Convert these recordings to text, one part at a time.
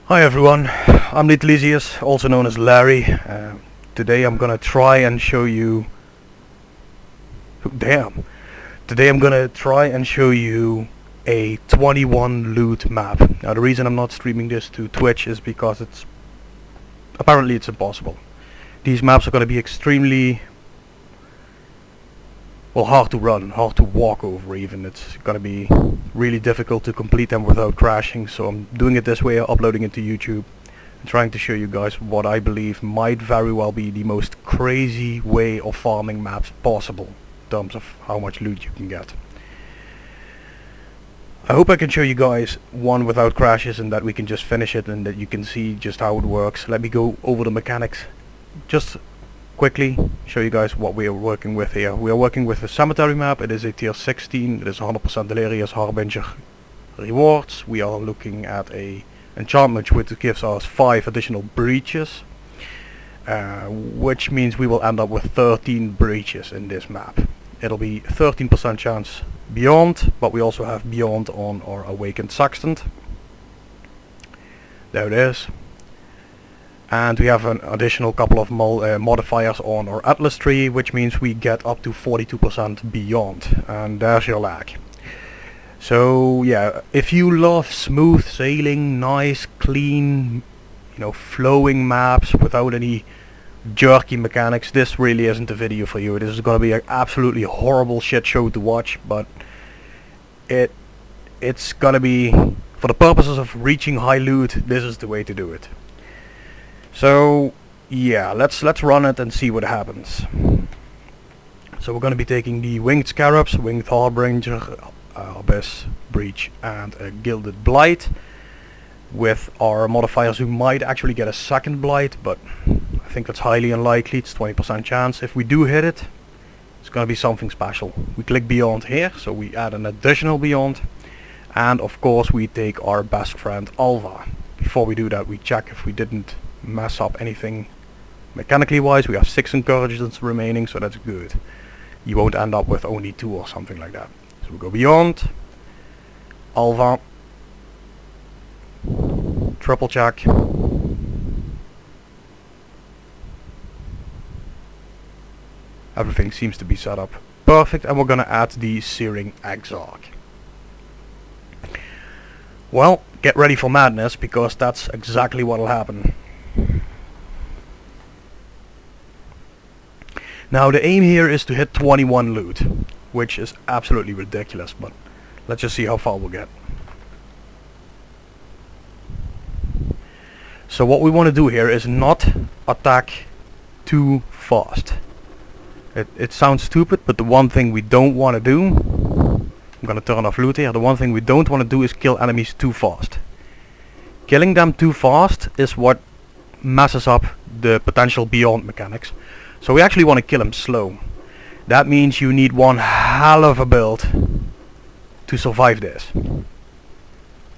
Hi everyone, I'm Delirium, also known as Larry. Today I'm gonna try and show you... Damn! Today I'm gonna try and show you a 21 loot map. Now the reason I'm not streaming this to Twitch is because apparently it's impossible. These maps are gonna be extremely... well, hard to run, hard to walk over even. It's gonna be really difficult to complete them without crashing, so I'm doing it this way, uploading it to YouTube, and trying to show you guys what I believe might very well be the most crazy way of farming maps possible, in terms of how much loot you can get. I hope I can show you guys one without crashes and that we can just finish it and that you can see just how it works. Let me go over the mechanics. Just quickly show you guys what we are working with here. We are working with a cemetery map. It is a tier 16. It is 100% delirium 8Harbinger rewards. We are looking at a enchantment which gives us 5 additional breaches, which means we will end up with 13 breaches in this map. It'll be 13% chance beyond, but we also have beyond on our awakened sextant. There it is. And we have an additional couple of modifiers on our atlas tree, which means we get up to 42% beyond, and there's your lag. So yeah, if you love smooth sailing, nice, clean, flowing maps without any jerky mechanics, this really isn't the video for you. This is gonna be an absolutely horrible shit show to watch, but it's gonna be, for the purposes of reaching high loot, this is the way to do it. So yeah, let's run it and see what happens. So we're going to be taking the winged scarabs, 8Harbinger, 5Abyss, breach, and a gilded blight. With our modifiers, we might actually get a second blight, but I think that's highly unlikely. It's 20% chance. If we do hit it, it's going to be something special. We click beyond here, so we add an additional beyond, and of course we take our best friend Alva. Before we do that, we check if we didn't mess up anything mechanically wise. We have 6 encouragements remaining, so that's good. You won't end up with only 2 or something like that. So we go beyond Alva, triple check, everything seems to be set up perfect, and we're gonna add the searing Exile. Well, get ready for madness, because that's exactly what will happen. Now the aim here is to hit 21 loot, which is absolutely ridiculous, but let's just see how far we'll get. So what we want to do here is not attack too fast. It sounds stupid, but the one thing we don't want to do, I'm gonna turn off loot here, the one thing we don't want to do is kill enemies too fast. Killing them too fast is what messes up the potential beyond mechanics. So we actually want to kill him slow. That means you need one hell of a build to survive this.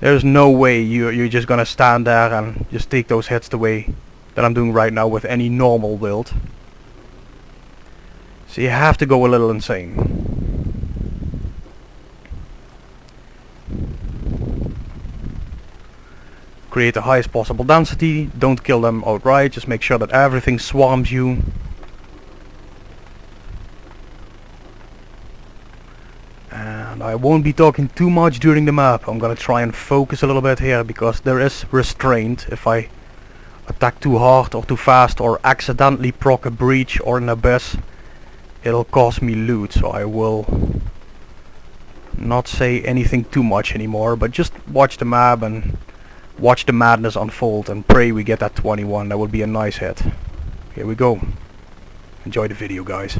There's no way you're just gonna stand there and just take those hits the way that I'm doing right now with any normal build. So you have to go a little insane. Create the highest possible density, don't kill them outright, just make sure that everything swarms you. And I won't be talking too much during the map. I'm gonna try and focus a little bit here, because there is restraint. If I attack too hard or too fast or accidentally proc a breach or an abyss, it'll cost me loot, so I will not say anything too much anymore, but just watch the map and watch the madness unfold and pray we get that 21. That would be a nice hit. Here we go. Enjoy the video, guys.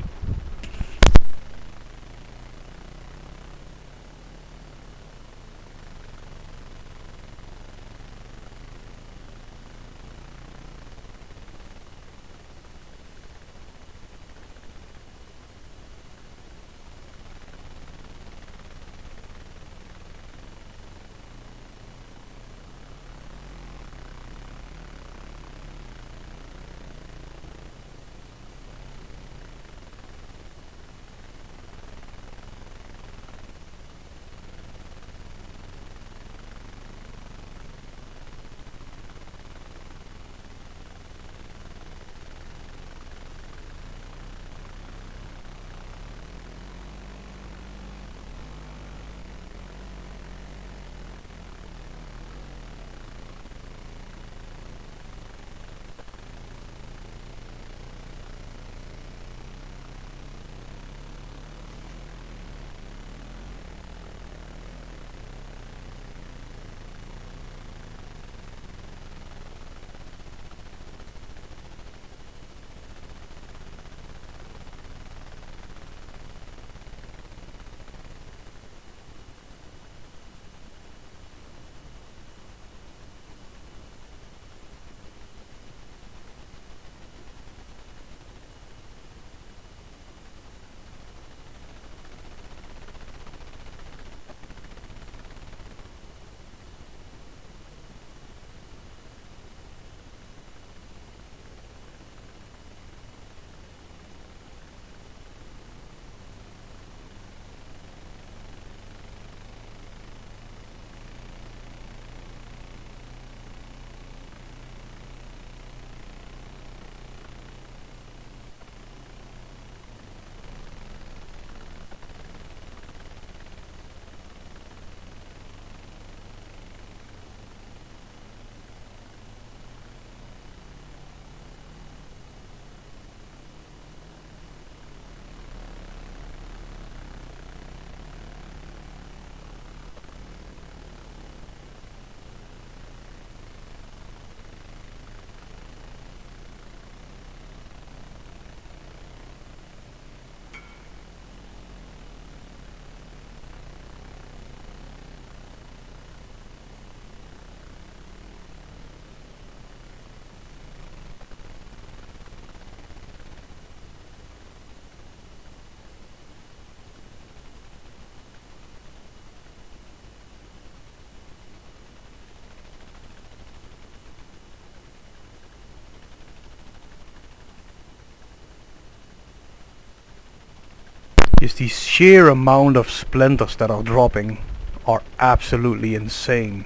Just the sheer amount of splinters that are dropping are absolutely insane.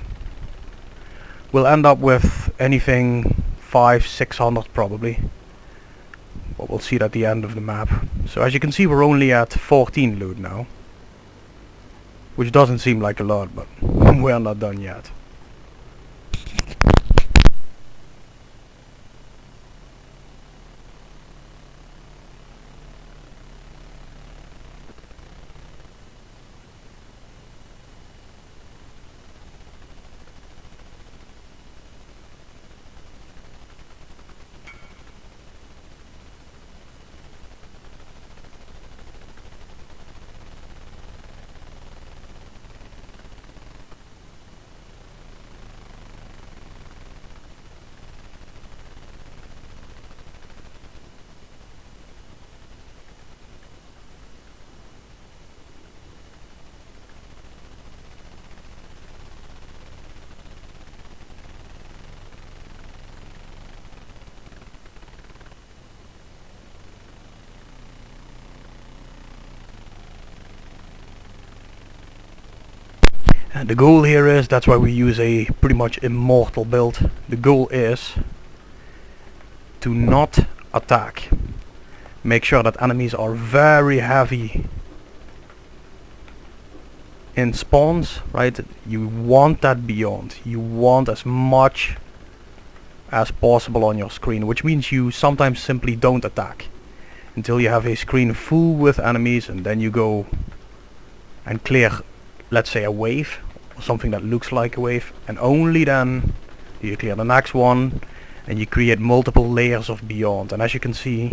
We'll end up with anything 500-600 probably, but we'll see it at the end of the map. So as you can see, we're only at 14 loot now, which doesn't seem like a lot, but we're not done yet. And the goal here is, that's why we use a pretty much immortal build. The goal is to not attack. Make sure that enemies are very heavy in spawns, right? You want that beyond. You want as much as possible on your screen, which means you sometimes simply don't attack until you have a screen full with enemies, and then you go and clear, let's say, a wave or something that looks like a wave, and only then do you clear the next one, and you create multiple layers of beyond. And as you can see,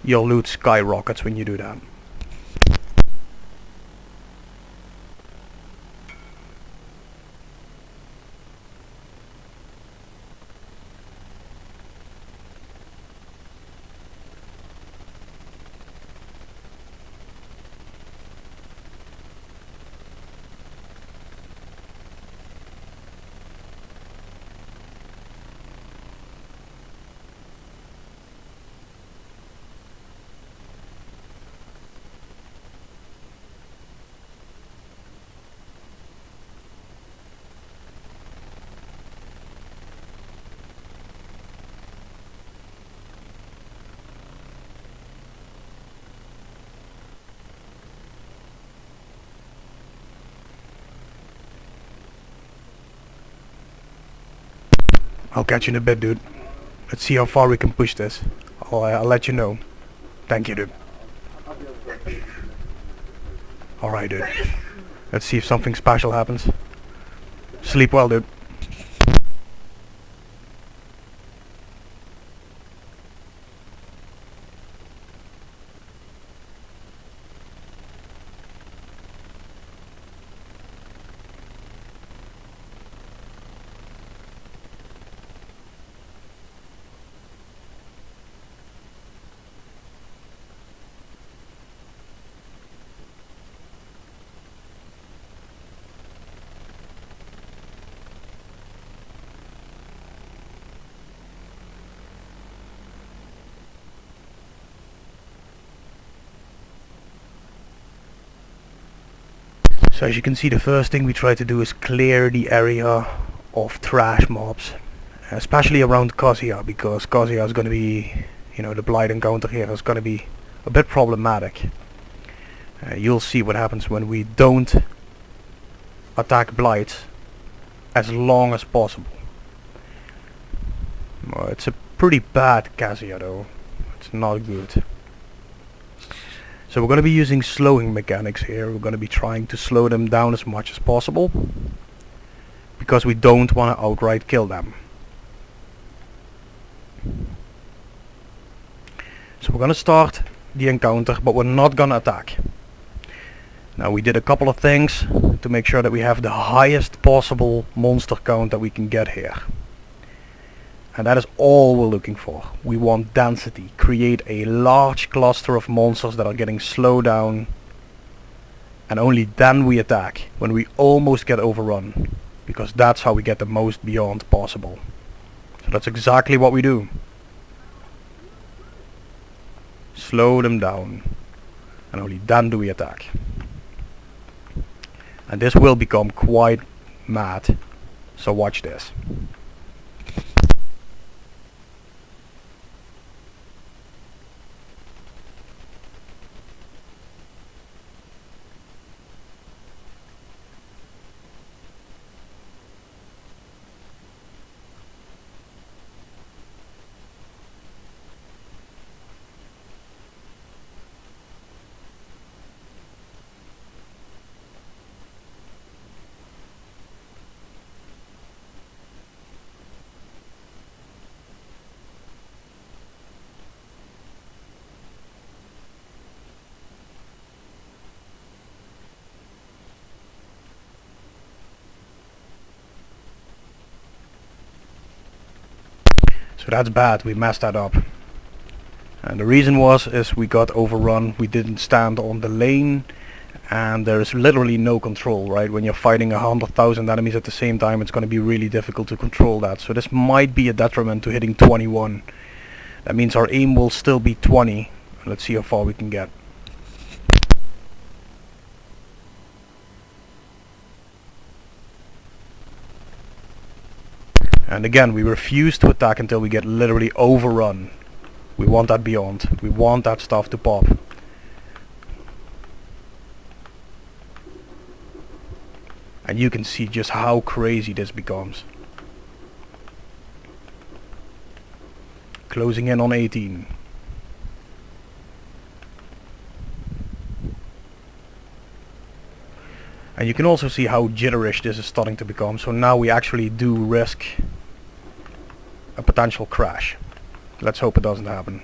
your loot skyrockets when you do that. I'll catch you in a bit, dude. Let's see how far we can push this. I'll let you know. Thank you, dude. Alright, dude. Let's see if something special happens. Sleep well, dude. So as you can see, the first thing we try to do is clear the area of trash mobs, especially around Kozia, because Kozia is going to be, you know, the blight encounter here is going to be a bit problematic. You'll see what happens when we don't attack blights as long as possible. Well, it's a pretty bad Kozia though, it's not good. So we're going to be using slowing mechanics here. We're going to be trying to slow them down as much as possible, because we don't want to outright kill them. So we're going to start the encounter, but we're not going to attack. Now we did a couple of things to make sure that we have the highest possible monster count that we can get here. And that is all we're looking for. We want density. Create a large cluster of monsters that are getting slowed down. And only then we attack, when we almost get overrun. Because that's how we get the most beyond possible. So that's exactly what we do. Slow them down. and only then do we attack. And this will become quite mad, so watch this. So that's bad, we messed that up. And the reason is we got overrun, we didn't stand on the lane, and there is literally no control, right? When you're fighting 100,000 enemies at the same time, it's going to be really difficult to control that. So this might be a detriment to hitting 21. That means our aim will still be 20. Let's see how far we can get. And again, we refuse to attack until we get literally overrun. We want that beyond. We want that stuff to pop. And you can see just how crazy this becomes. Closing in on 18. And you can also see how jitterish this is starting to become. So now we actually do risk a potential crash. Let's hope it doesn't happen.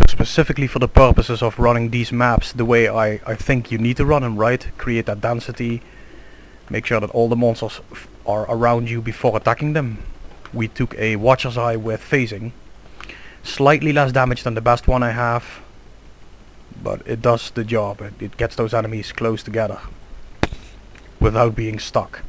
Specifically for the purposes of running these maps the way I think you need to run them, right? Create that density, make sure that all the monsters are around you before attacking them. We took a Watcher's Eye with phasing. Slightly less damage than the best one I have, but it does the job. It gets those enemies close together without being stuck.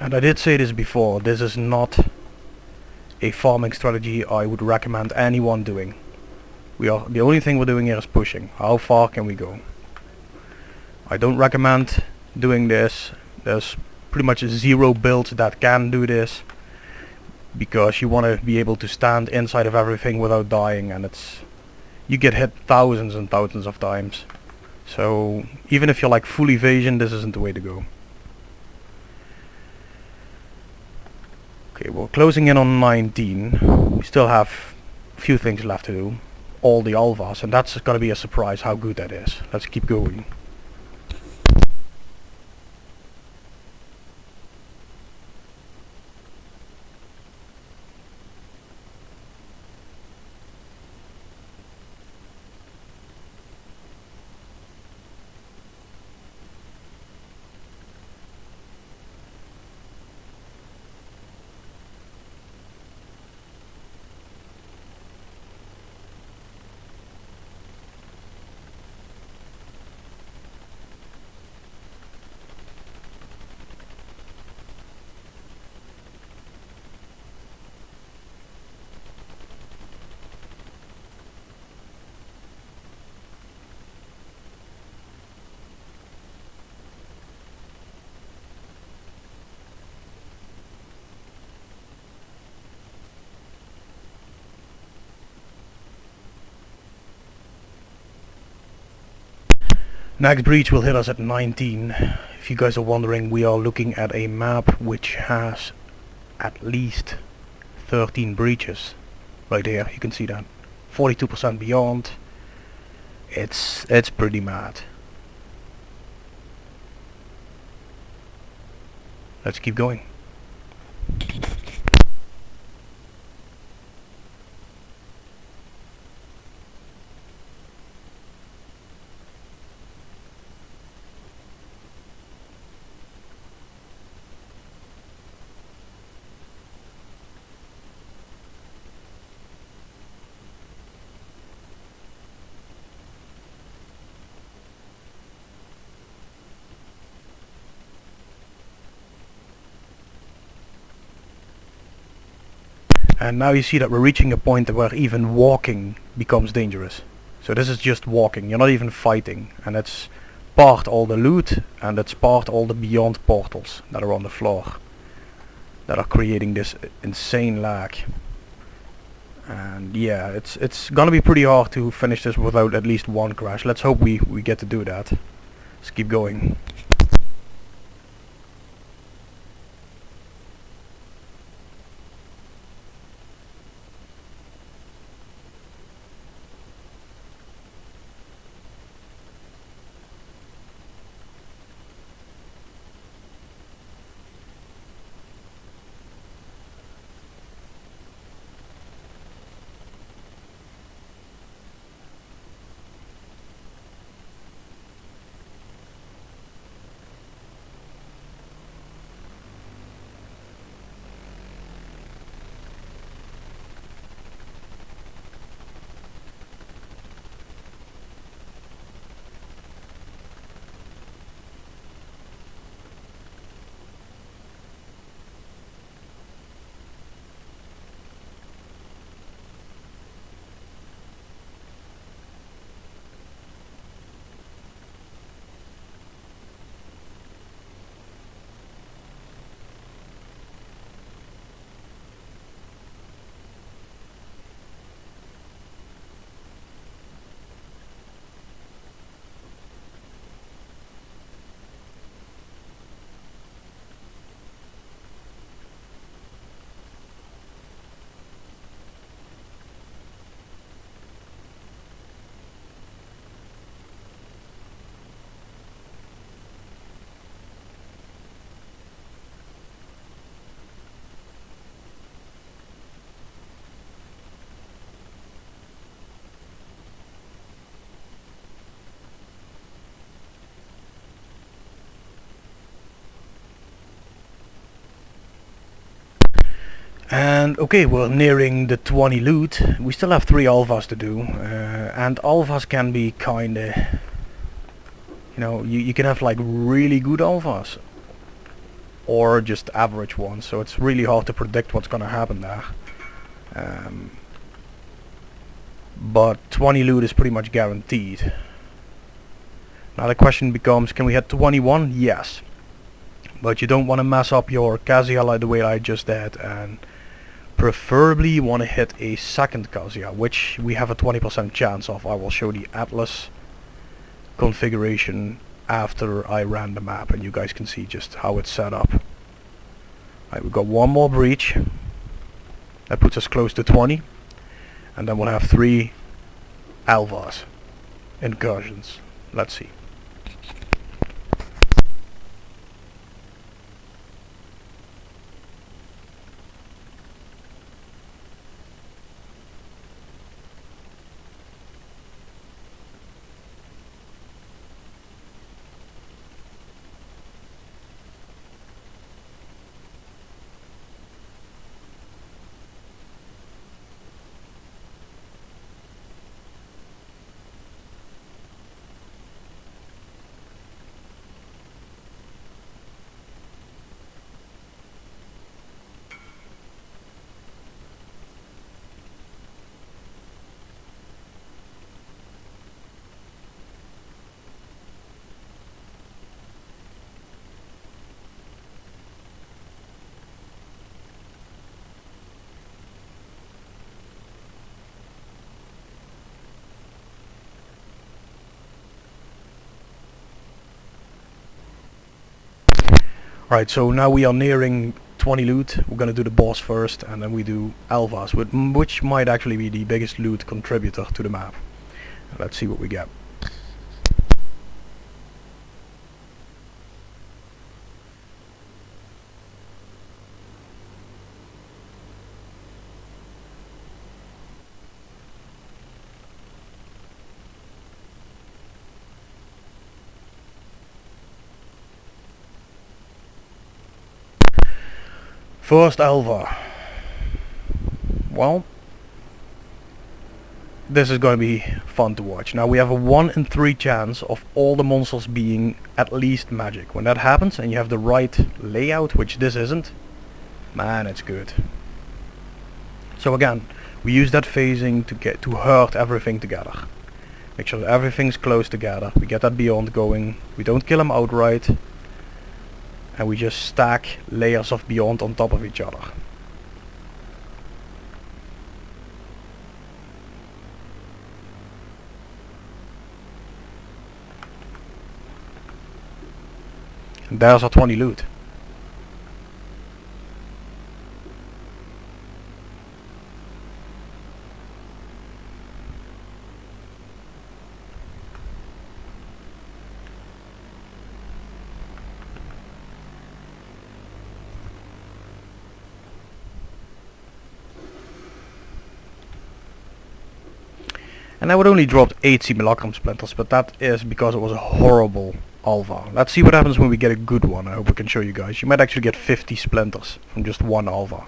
And I did say this before, this is not a farming strategy I would recommend anyone doing. The only thing we're doing here is pushing. How far can we go? I don't recommend doing this. There's pretty much zero builds that can do this, because you want to be able to stand inside of everything without dying, and you get hit thousands and thousands of times. So even if you're like full evasion, this isn't the way to go. Okay, we're closing in on 19. We still have a few things left to do. All the alphas, and that's gonna be a surprise how good that is. Let's keep going. Next breach will hit us at 19. If you guys are wondering, we are looking at a map which has at least 13 breaches. Right here, you can see that. 42% beyond. It's pretty mad. Let's keep going. And now you see that we're reaching a point where even walking becomes dangerous. So this is just walking, you're not even fighting. And it's part all the loot, and it's part all the beyond portals that are on the floor, that are creating this insane lag. And yeah, it's gonna be pretty hard to finish this without at least one crash. Let's hope we get to do that. Let's keep going. And okay, we're nearing the 20 loot. We still have 3 alphas to do, and alphas can be kinda, you know, you can have like really good alphas or just average ones, so it's really hard to predict what's gonna happen there. But 20 loot is pretty much guaranteed. Now the question becomes, can we hit 21? Yes. But you don't want to mess up your Kasia like the way I just did, and preferably you want to hit a second Kasia, which we have a 20% chance of. I will show the Atlas configuration after I ran the map, and you guys can see just how it's set up. Right, we've got one more breach. That puts us close to 20. And then we'll have 3 alphas incursions. Let's see. Right, so now we are nearing 20 loot. We're gonna do the boss first, and then we do alphas, which might actually be the biggest loot contributor to the map. Let's see what we get. First alpha. Well, this is going to be fun to watch. Now we have a 1 in 3 chance of all the monsters being at least magic. When that happens and you have the right layout, which this isn't, man, it's good. So again, we use that phasing to herd everything together. Make sure everything's close together. We get that beyond going. We don't kill them outright. And we just stack layers of beyond on top of each other. And there's our 20 loot. And I would only dropped 8 simulacrum splinters, but that is because it was a horrible alpha. Let's see what happens when we get a good one. I hope we can show you guys. You might actually get 50 splinters from just one alpha.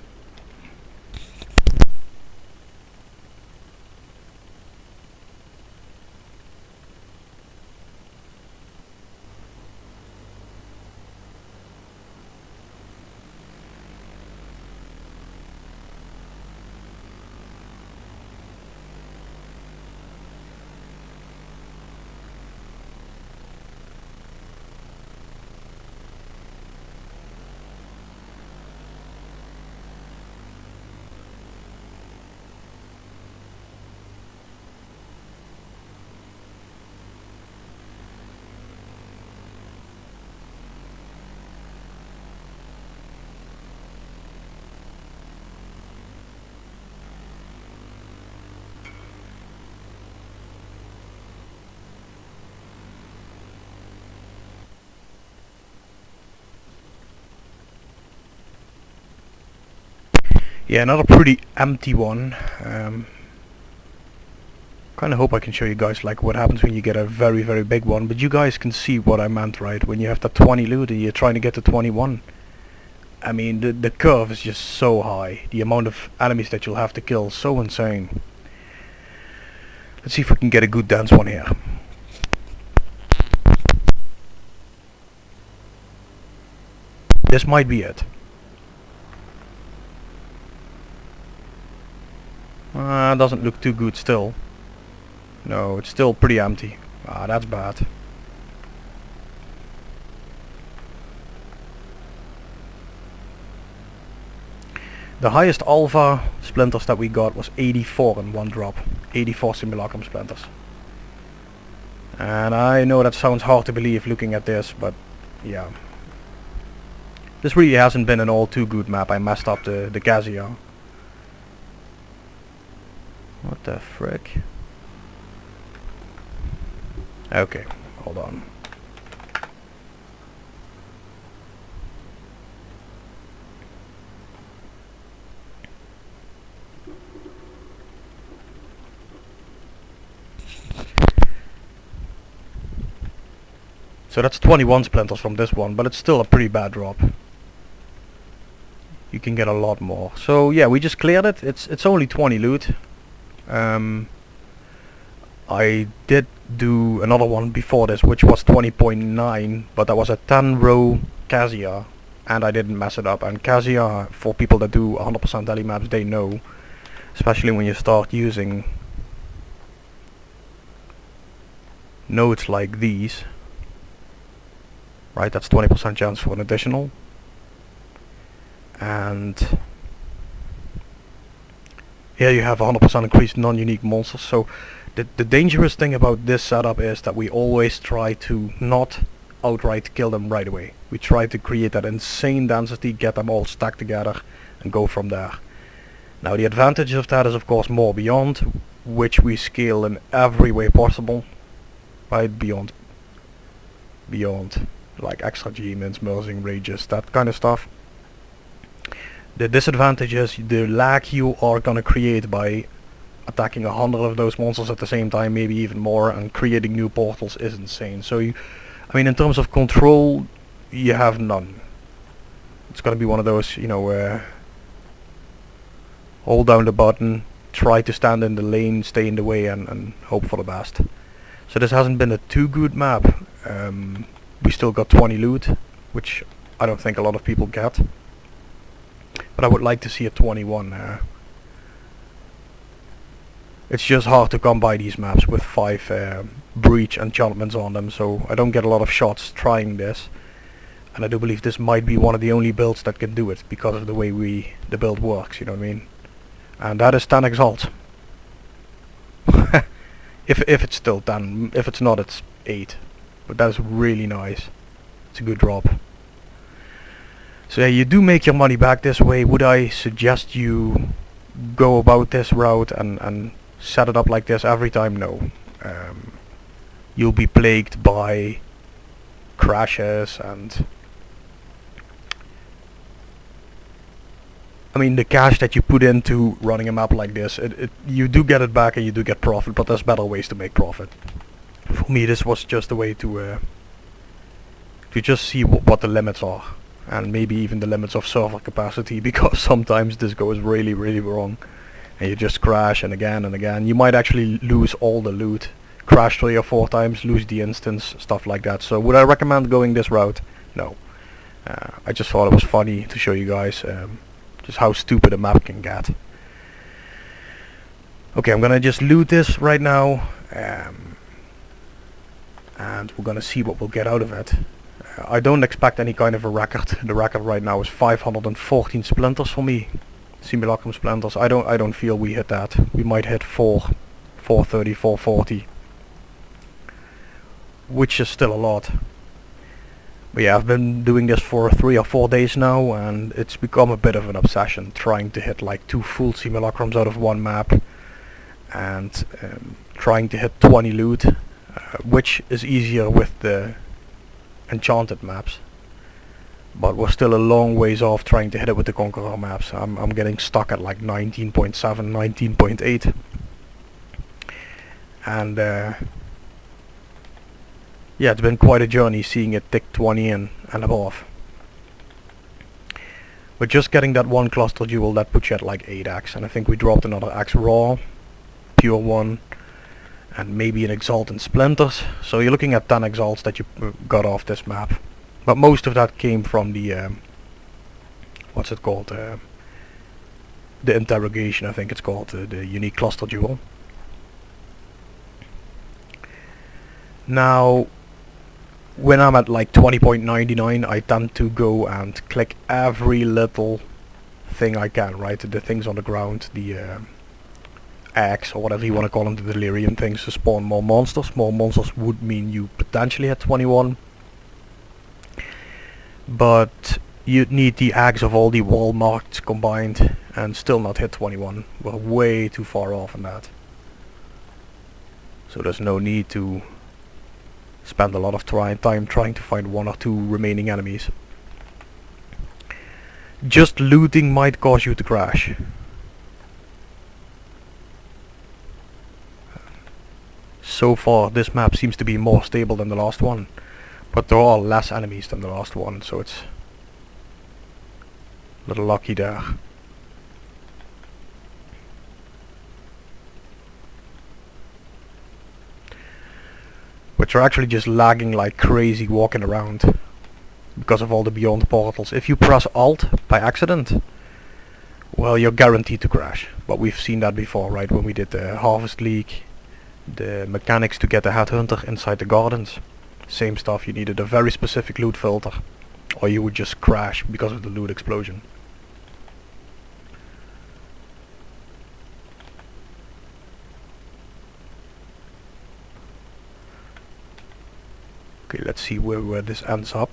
Yeah, another pretty empty one. Kinda hope I can show you guys like what happens when you get a very big one, but you guys can see what I meant, right? When you have that 20 loot and you're trying to get to 21. I mean, the curve is just so high. The amount of enemies that you'll have to kill is so insane. Let's see if we can get a good dance one here. This might be it. Doesn't look too good still. No, it's still pretty empty. Ah, that's bad. The highest alpha splinters that we got was 84 in one drop. 84 simulacrum splinters. And I know that sounds hard to believe looking at this, but yeah. This really hasn't been an all too good map. I messed up the Gazia. What the frick? Okay, hold on. So that's 21 splinters from this one, but it's still a pretty bad drop. You can get a lot more. So yeah, we just cleared it. It's only 20 loot. I did do another one before this, which was 20.9, but that was a 10 row Cassia, and I didn't mess it up. And Cassia, for people that do 100% daily maps, they know, especially when you start using nodes like these, right? That's 20% chance for an additional, and here you have 100% increased non-unique monsters. So the dangerous thing about this setup is that we always try to not outright kill them right away. We try to create that insane density, get them all stacked together, and go from there. Now the advantage of that is of course more beyond, which we scale in every way possible. Right, beyond like extra G-mins, Mersing Rages, that kind of stuff. The disadvantage is the lag you are gonna create by attacking 100 of those monsters at the same time, maybe even more, and creating new portals is insane. So I mean, in terms of control, you have none. It's gonna be one of those, you know, hold down the button, try to stand in the lane, stay in the way, and hope for the best. So this hasn't been a too good map. We still got 20 loot, which I don't think a lot of people get. But I would like to see a 21. It's just hard to come by these maps with 5 breach enchantments on them, so I don't get a lot of shots trying this. And I do believe this might be one of the only builds that can do it, because of the way the build works, you know what I mean? And that is 10 Exalt. if it's still 10, if it's not, it's 8. But that is really nice. It's a good drop. So yeah, you do make your money back this way. Would I suggest you go about this route and set it up like this every time? No. You'll be plagued by crashes and... I mean, the cash that you put into running a map like this, you do get it back and you do get profit, but there's better ways to make profit. For me, this was just a way to just see what the limits are. And maybe even the limits of server capacity, because sometimes this goes really, really wrong. And you just crash and again. You might actually lose all the loot. Crash 3 or 4 times, lose the instance, stuff like that. So would I recommend going this route? No. I just thought it was funny to show you guys just how stupid a map can get. Okay, I'm gonna just loot this right now. And we're gonna see what we'll get out of it. I don't expect any kind of a record. The record right now is 514 splinters for me. Simulacrum splinters. I don't feel we hit that. We might hit 430, 440. Which is still a lot. But yeah, I've been doing this for 3 or 4 days now, and it's become a bit of an obsession, trying to hit like 2 full simulacrums out of one map. And trying to hit 20 loot. Which is easier with the enchanted maps, but we're still a long ways off trying to hit it with the Conqueror maps. I'm getting stuck at like 19.7, 19.8, and yeah, it's been quite a journey seeing it tick 20 and above. But just getting that one cluster jewel, that puts you at like 8x, and I think we dropped another X raw, pure one, and maybe an Exalt and Splinters. So you're looking at 10 Exalts that you got off this map. But most of that came from the what's it called? The interrogation, I think it's called, the unique cluster jewel. Now, when I'm at like 20.99, I tend to go and click every little thing I can, right? The things on the ground, the eggs, or whatever you want to call them, the delirium things, to spawn more monsters. More monsters would mean you potentially hit 21. But you'd need the eggs of all the wall marks combined and still not hit 21. We're way too far off on that. So there's no need to spend a lot of time trying to find 1 or 2 remaining enemies. Just looting might cause you to crash. So far this map seems to be more stable than the last one, but there are less enemies than the last one, so it's a little lucky there. But you're actually just lagging like crazy walking around because of all the beyond portals. If you press Alt by accident, well, you're guaranteed to crash. But we've seen that before, right? When we did the Harvest League, the mechanics to get the Headhunter inside the gardens. Same stuff, you needed a very specific loot filter, or you would just crash because of the loot explosion. Okay, let's see where this ends up.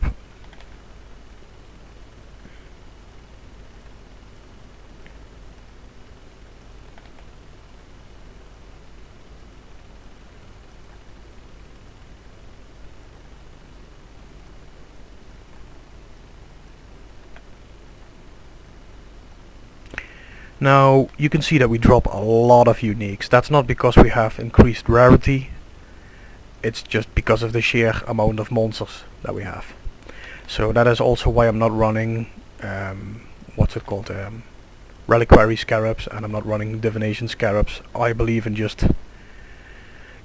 Now you can see that we drop a lot of uniques. That's not because we have increased rarity, it's just because of the sheer amount of monsters that we have. So that is also why I'm not running what's it called, reliquary scarabs, and I'm not running divination scarabs. I believe in just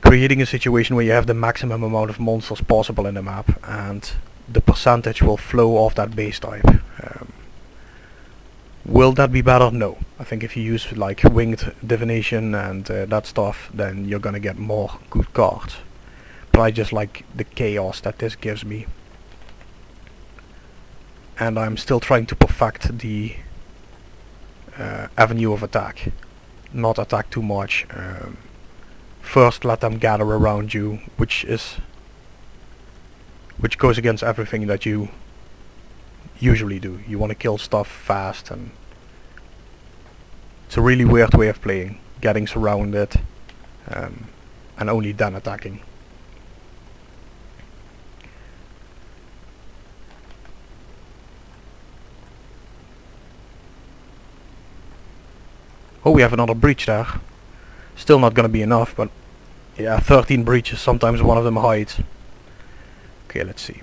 creating a situation where you have the maximum amount of monsters possible in the map, and the percentage will flow off that base type. Will that be better? No. I think if you use like winged divination and that stuff, then you're gonna get more good cards. But I just like the chaos that this gives me. And I'm still trying to perfect the avenue of attack. Not attack too much. First let them gather around you, which goes against everything that you usually do. You want to kill stuff fast, and it's a really weird way of playing, getting surrounded and only then attacking. Oh, we have another breach there. Still not gonna be enough, but yeah, 13 breaches, sometimes one of them hides. Okay, let's see.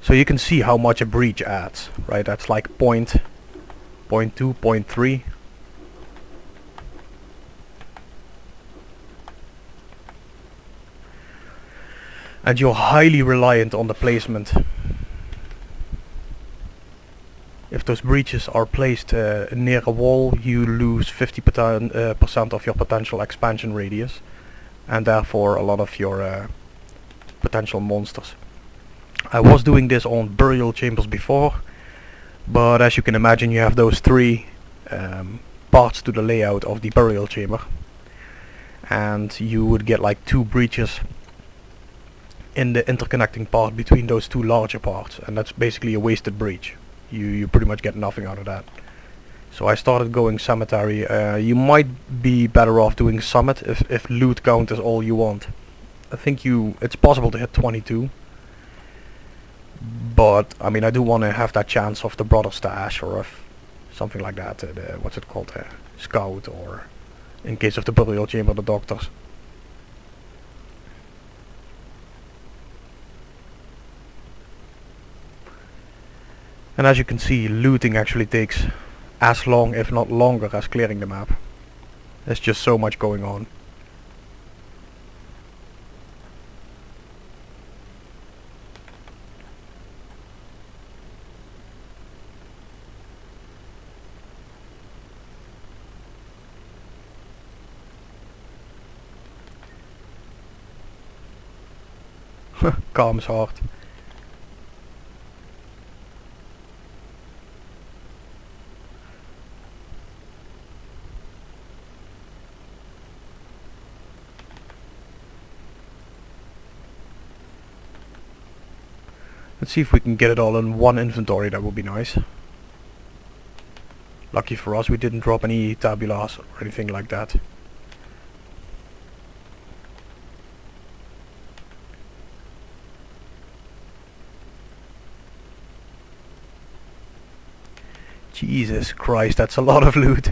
So you can see how much a breach adds, right? That's like 0.2, 0.3. And you're highly reliant on the placement. If those breaches are placed near a wall, you lose 50% of your potential expansion radius, and therefore a lot of your potential monsters. I was doing this on burial chambers before, but as you can imagine, you have those three parts to the layout of the burial chamber, and you would get like 2 breaches in the interconnecting part between those 2 larger parts, and that's basically a wasted breach. You pretty much get nothing out of that. So I started going cemetery. You might be better off doing summit if loot count is all you want. I think it's possible to hit 22. But I mean, I do want to have that chance of the brother stash, or of something like that. What's it called? Scout, or in case of the burial chamber, the doctors. And as you can see, looting actually takes as long, if not longer, as clearing the map. There's just so much going on. Calm's heart. Let's see if we can get it all in one inventory. That would be nice. Lucky for us, we didn't drop any tabulas or anything like that. Jesus Christ, that's a lot of loot.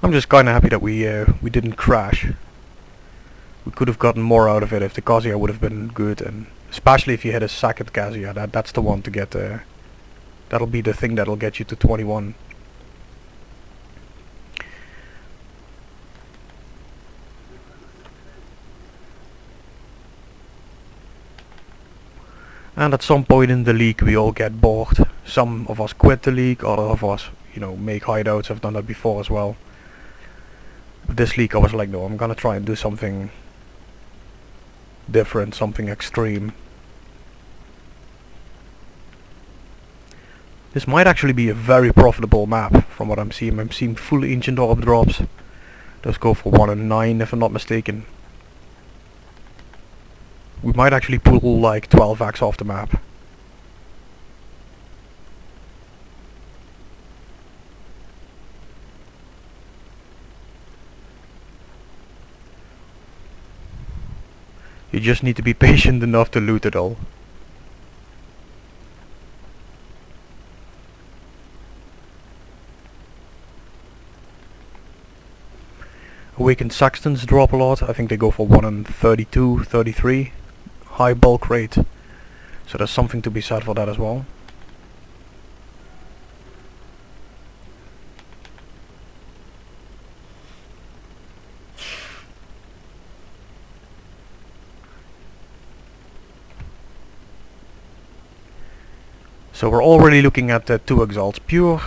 I'm just kinda happy that we didn't crash. We could have gotten more out of it if the Kazuya would have been good, and especially if you hit a second Kazuya, that's the one to get. That'll be the thing that'll get you to 21. And at some point in the league we all get bored. Some of us quit the league, other of us, you know, make hideouts. I've done that before as well. But this leak I was like, no, I'm gonna try and do something different, something extreme. This might actually be a very profitable map from what I'm seeing. I'm seeing full ancient orb drops. Those go for 1 and 9 if I'm not mistaken. We might actually pull like 12x off the map. You just need to be patient enough to loot it all. Awakened Sextons drop a lot. I think they go for 1 and 32, 33. High bulk rate. So there's something to be said for that as well. So we're already looking at 2 Exiles pure.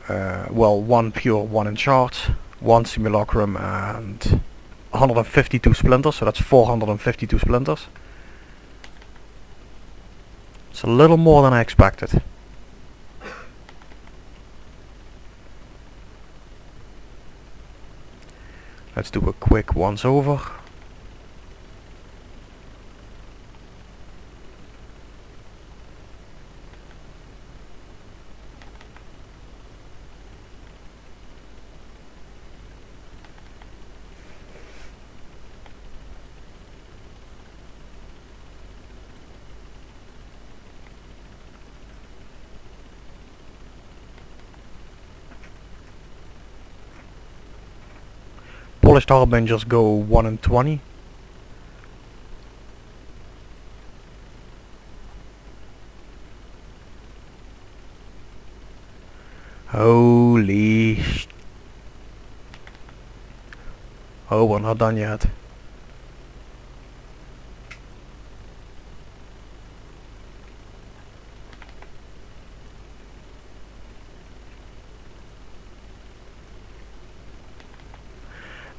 Well, 1 pure, 1 enchant, 1 simulacrum and 152 splinters, so that's 452 splinters. It's a little more than I expected. Let's do a quick once over. Polished Harbingers go 1 and 20. Holy sh... Oh, we're not done yet.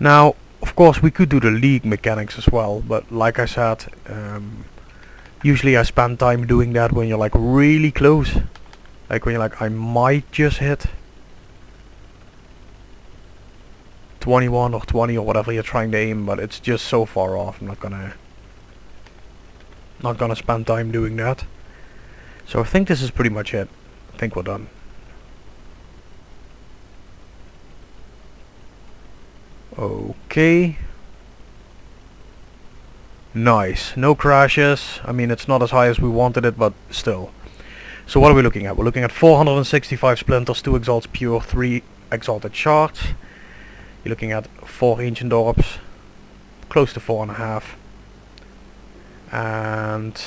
Now, of course, we could do the league mechanics as well, but like I said, usually I spend time doing that when you're like really close. Like when you're like, I might just hit 21 or 20 or whatever you're trying to aim, but it's just so far off. I'm not gonna spend time doing that. So I think this is pretty much it. I think we're done. Okay. Nice. No crashes. I mean, it's not as high as we wanted it, but still. So what are we looking at? We're looking at 465 splinters, 2 Exiles pure, 3 exalted shards. You're looking at 4 ancient orbs, close to 4.5. And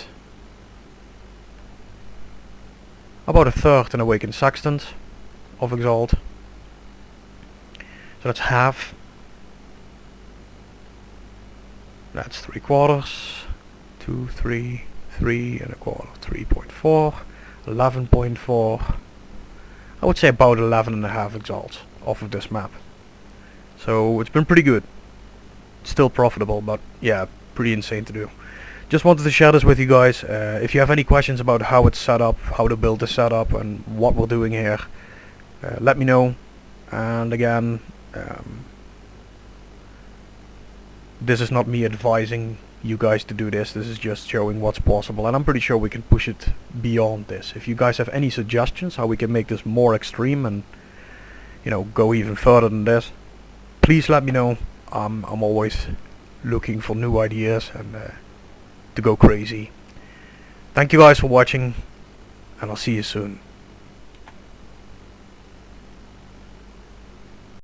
about a third in awakened sextants of exalt. So that's half. That's 3/4, 2, 3, 3 1/4, 3.4, 11.4. I would say about 11.5 exalts off of this map. So it's been pretty good. Still profitable, but yeah, pretty insane to do. Just wanted to share this with you guys. If you have any questions about how it's set up, how to build the setup, and what we're doing here, let me know. And again, this is not me advising you guys to do this. This is just showing what's possible, and I'm pretty sure we can push it beyond this. If you guys have any suggestions how we can make this more extreme and, you know, go even further than this, please let me know. I'm always looking for new ideas and to go crazy. Thank you guys for watching, and I'll see you soon.